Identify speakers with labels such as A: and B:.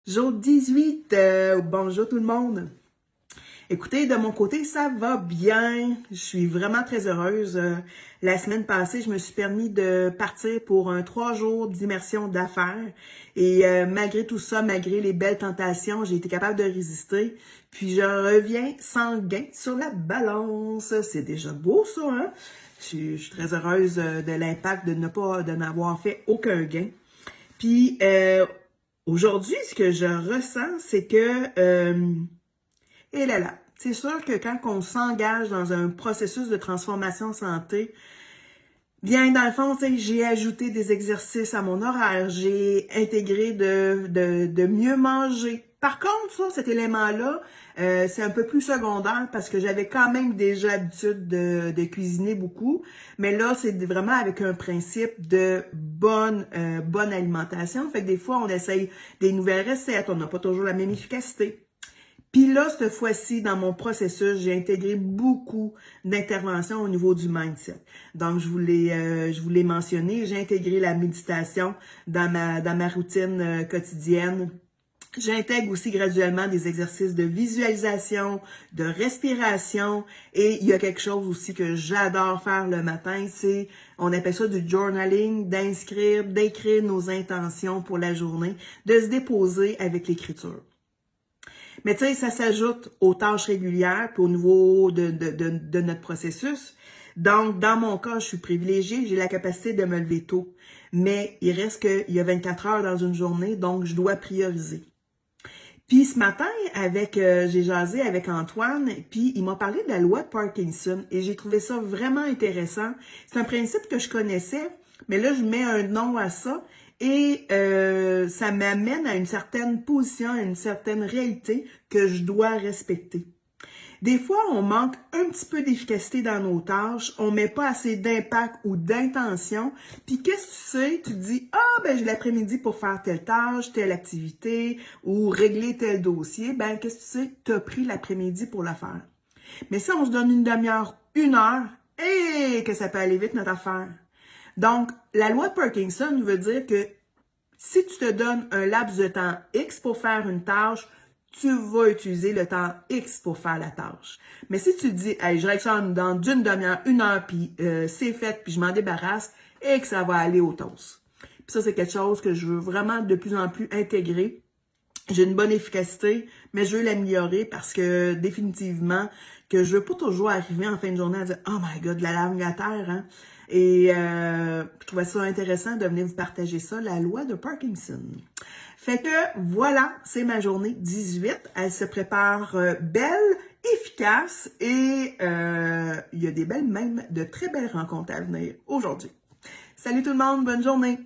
A: Jour 18, bonjour tout le monde. Écoutez, de mon côté, ça va bien. Je suis vraiment très heureuse. La semaine passée, je me suis permis de partir pour un 3 jours d'immersion d'affaires. Et malgré tout ça, malgré les belles tentations, j'ai été capable de résister. Puis je reviens sans gain sur la balance. C'est déjà beau ça, hein? Je suis très heureuse de l'impact de n'avoir fait aucun gain. Puis aujourd'hui, ce que je ressens, c'est que et là, c'est sûr que quand on s'engage dans un processus de transformation santé, bien, dans le fond, j'ai ajouté des exercices à mon horaire, j'ai intégré de mieux manger. Par contre, ça, cet élément-là, c'est un peu plus secondaire parce que j'avais quand même déjà l'habitude de cuisiner beaucoup. Mais là, c'est vraiment avec un principe de bonne alimentation. Fait que des fois, on essaye des nouvelles recettes, on n'a pas toujours la même efficacité. Puis là, cette fois-ci, dans mon processus, j'ai intégré beaucoup d'interventions au niveau du mindset. Donc, je vous l'ai mentionné, j'ai intégré la méditation dans ma routine quotidienne. J'intègre aussi graduellement des exercices de visualisation, de respiration, et il y a quelque chose aussi que j'adore faire le matin, c'est, on appelle ça du journaling, d'écrire nos intentions pour la journée, de se déposer avec l'écriture. Mais tu sais, ça s'ajoute aux tâches régulières puis au niveau de notre processus. Donc, dans mon cas, je suis privilégiée, j'ai la capacité de me lever tôt. Mais il reste qu'il y a 24 heures dans une journée, donc je dois prioriser. Puis ce matin, j'ai jasé avec Antoine, puis il m'a parlé de la loi de Parkinson et j'ai trouvé ça vraiment intéressant. C'est un principe que je connaissais, mais là, je mets un nom à ça et ça m'amène à une certaine position, à une certaine réalité que je dois respecter. Des fois, on manque un petit peu d'efficacité dans nos tâches, on met pas assez d'impact ou d'intention, puis qu'est-ce que tu sais? Tu te dis, j'ai l'après-midi pour faire telle tâche, telle activité, ou régler tel dossier, ben qu'est-ce que tu sais? Tu as pris l'après-midi pour la faire. Mais si on se donne une demi-heure, une heure, et que ça peut aller vite notre affaire. Donc, la loi de Parkinson veut dire que si tu te donnes un laps de temps X pour faire une tâche, tu vas utiliser le temps X pour faire la tâche. Mais si tu dis, hey, je règle ça dans d'une demi-heure, une heure, puis c'est fait, puis je m'en débarrasse, et que ça va aller au toast. Puis ça, c'est quelque chose que je veux vraiment de plus en plus intégrer. J'ai une bonne efficacité, mais je veux l'améliorer parce que définitivement, que je veux pas toujours arriver en fin de journée à dire « Oh my God, la lave à terre, hein? » Et je trouvais ça intéressant de venir vous partager ça, la loi de Parkinson. Fait que voilà, c'est ma journée 18. Elle se prépare belle, efficace et il y a des belles, même de très belles rencontres à venir aujourd'hui. Salut tout le monde, bonne journée!